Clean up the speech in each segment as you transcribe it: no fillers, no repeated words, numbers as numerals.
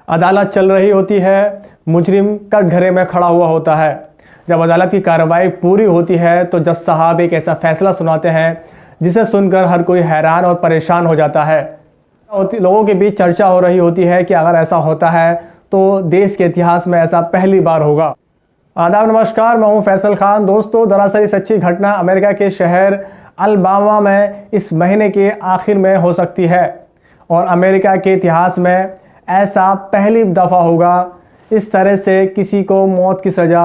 अदालत चल रही होती है, मुजरिम कटघरे में खड़ा हुआ होता है। जब अदालत की कार्रवाई पूरी होती है तो जज साहब एक ऐसा फैसला सुनाते हैं जिसे सुनकर हर कोई हैरान और परेशान हो जाता है। लोगों के बीच चर्चा हो रही होती है कि अगर ऐसा होता है तो देश के इतिहास में ऐसा पहली बार होगा। आदाब, नमस्कार, मैं हूं फैसल खान। दोस्तों, दरअसल सच्ची घटना अमेरिका के शहर अलबामा में इस महीने के आखिर में हो सकती है और अमेरिका के इतिहास में ऐसा पहली दफ़ा होगा इस तरह से किसी को मौत की सज़ा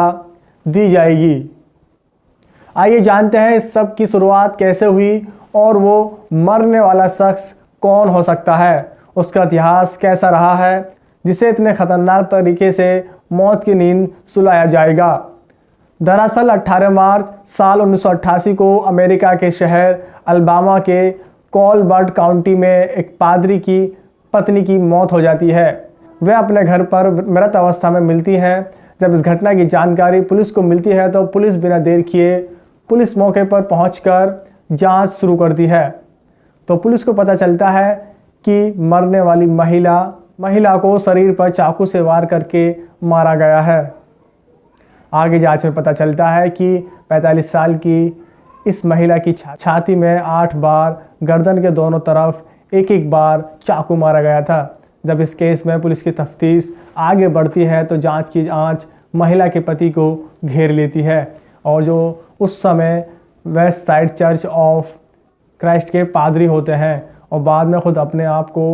दी जाएगी। आइए जानते हैं इस सब की शुरुआत कैसे हुई और वो मरने वाला शख्स कौन हो सकता है, उसका इतिहास कैसा रहा है जिसे इतने ख़तरनाक तरीके से मौत की नींद सुलाया जाएगा। दरअसल 18 मार्च साल 1988 को अमेरिका के शहर अलबामा के कोलबर्ट काउंटी में एक पादरी की पत्नी की मौत हो जाती है। वह अपने घर पर मृत अवस्था में मिलती हैं। जब इस घटना की जानकारी पुलिस को मिलती है तो पुलिस बिना देर किए पुलिस मौके पर पहुंचकर जांच शुरू करती है। तो पुलिस को पता चलता है कि मरने वाली महिला को शरीर पर चाकू से वार करके मारा गया है। आगे जांच में पता चलता है कि 45 साल की इस महिला की छाती में 8 बार, गर्दन के दोनों तरफ एक बार चाकू मारा गया था। जब इस केस में पुलिस की तफ्तीश आगे बढ़ती है तो जांच महिला के पति को घेर लेती है और जो उस समय west side church of Christ के पादरी होते हैं और बाद में खुद अपने आप को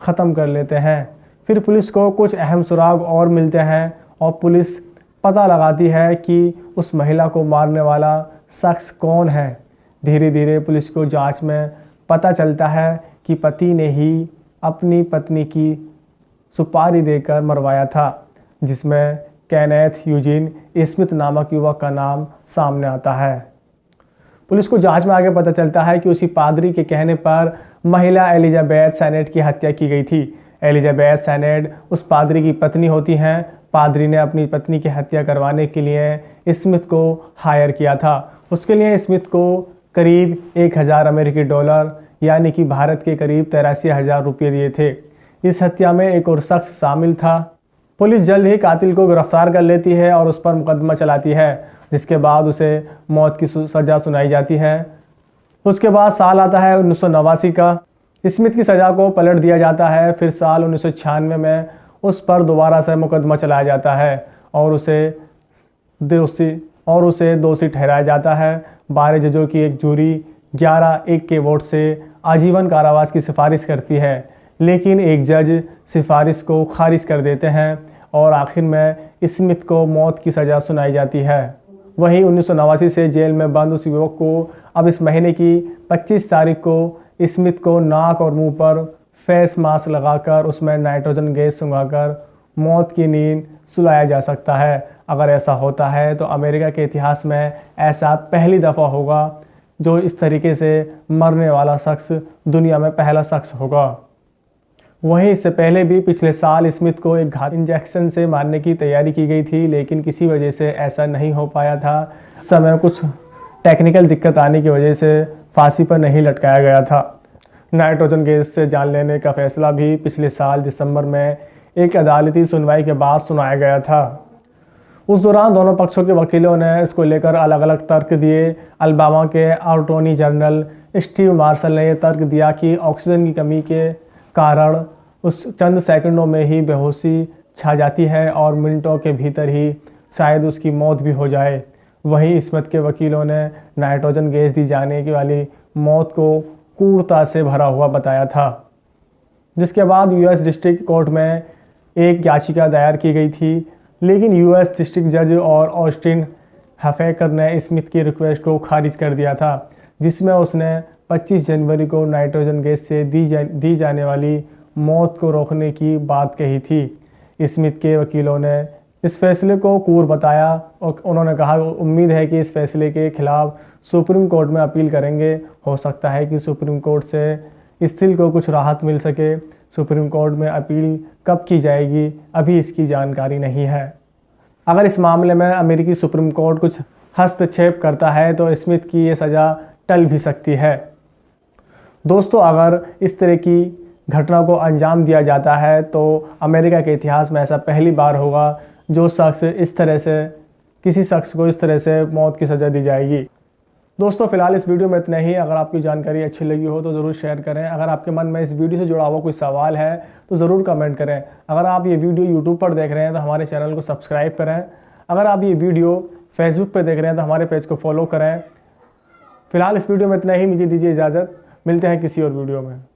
ख़त्म कर लेते हैं। फिर पुलिस को कुछ अहम सुराग और मिलते हैं और पुलिस पता लगाती है कि उस महिला को मारने वाला शख्स कौन है। धीरे धीरे पुलिस को जांच में पता चलता है कि पति ने ही अपनी पत्नी की सुपारी देकर मरवाया था, जिसमें केनेथ यूजीन स्मिथ नामक युवक का नाम सामने आता है। पुलिस को जांच में आगे पता चलता है कि उसी पादरी के कहने पर महिला एलिजाबेथ सेनेट की हत्या की गई थी। एलिजाबेथ सेनेट उस पादरी की पत्नी होती हैं। पादरी ने अपनी पत्नी की हत्या करवाने के लिए स्मिथ को हायर किया था। उसके लिए स्मिथ को करीब 1000 अमेरिकी डॉलर यानी कि भारत के करीब 83,000 रुपये दिए थे। इस हत्या में एक और शख्स शामिल था। पुलिस जल्द ही कातिल को गिरफ्तार कर लेती है और उस पर मुकदमा चलाती है, जिसके बाद उसे मौत की सज़ा सुनाई जाती है। उसके बाद साल आता है 1989 का। स्मिथ की सज़ा को पलट दिया जाता है। फिर साल 1996 में उस पर दोबारा से मुकदमा चलाया जाता है और उसे दोषी ठहराया जाता है। 12 जजों की एक जूरी 11-1 के वोट से आजीवन कारावास की सिफारिश करती है, लेकिन एक जज सिफारिश को खारिज कर देते हैं और आखिर में स्मिथ को मौत की सज़ा सुनाई जाती है। वहीं 1989 से जेल में बंद उस युवक को अब इस महीने की 25 तारीख को स्मिथ को नाक और मुंह पर फेस मास्क लगाकर उसमें नाइट्रोजन गैस सुंघाकर मौत की नींद सुलाया जा सकता है। अगर ऐसा होता है तो अमेरिका के इतिहास में ऐसा पहली दफ़ा होगा जो इस तरीके से मरने वाला शख्स दुनिया में पहला शख्स होगा। वहीं इससे पहले भी पिछले साल स्मिथ को एक घातक इंजेक्शन से मारने की तैयारी की गई थी, लेकिन किसी वजह से ऐसा नहीं हो पाया था। समय कुछ टेक्निकल दिक्कत आने की वजह से फांसी पर नहीं लटकाया गया था। नाइट्रोजन गैस से जान लेने का फैसला भी पिछले साल दिसंबर में एक अदालती सुनवाई के बाद सुनाया गया था। उस दौरान दोनों पक्षों के वकीलों ने इसको लेकर अलग अलग तर्क दिए। अलबामा के अटॉर्नी जनरल स्टीव मार्शल ने यह तर्क दिया कि ऑक्सीजन की कमी के कारण उस चंद सेकंडों में ही बेहोशी छा जाती है और मिनटों के भीतर ही शायद उसकी मौत भी हो जाए। वहीं स्मिथ के वकीलों ने नाइट्रोजन गैस दी जाने की वाली मौत को क्रूरता से भरा हुआ बताया था, जिसके बाद यूएस डिस्ट्रिक्ट कोर्ट में एक याचिका दायर की गई थी, लेकिन यूएस डिस्ट्रिक्ट जज और ऑस्टिन हफेकर ने स्मिथ की रिक्वेस्ट को खारिज कर दिया था, जिसमें उसने 25 जनवरी को नाइट्रोजन गैस से दी जाने वाली मौत को रोकने की बात कही थी। स्मिथ के वकीलों ने इस फैसले को क्रूर बताया और उन्होंने कहा उम्मीद है कि इस फैसले के खिलाफ सुप्रीम कोर्ट में अपील करेंगे। हो सकता है कि सुप्रीम कोर्ट से स्थिल को कुछ राहत मिल सके। सुप्रीम कोर्ट में अपील कब की जाएगी अभी इसकी जानकारी नहीं है। अगर इस मामले में अमेरिकी सुप्रीम कोर्ट कुछ हस्तक्षेप करता है तो स्मिथ की ये सज़ा टल भी सकती है। दोस्तों, अगर इस तरह की घटना को अंजाम दिया जाता है, तो अमेरिका के इतिहास में ऐसा पहली बार होगा जो शख्स इस तरह से किसी शख्स को इस तरह से मौत की सज़ा दी जाएगी। दोस्तों फिलहाल इस वीडियो में इतना ही। अगर आपकी जानकारी अच्छी लगी हो तो ज़रूर शेयर करें। अगर आपके मन में इस वीडियो से जुड़ा हुआ कोई सवाल है तो ज़रूर कमेंट करें। अगर आप ये वीडियो यूट्यूब पर देख रहे हैं तो हमारे चैनल को सब्सक्राइब करें। अगर आप ये वीडियो फेसबुक पर देख रहे हैं तो हमारे पेज को फॉलो करें। फिलहाल इस वीडियो में इतना ही। मुझे दीजिए इजाज़त। मिलते हैं किसी और वीडियो में।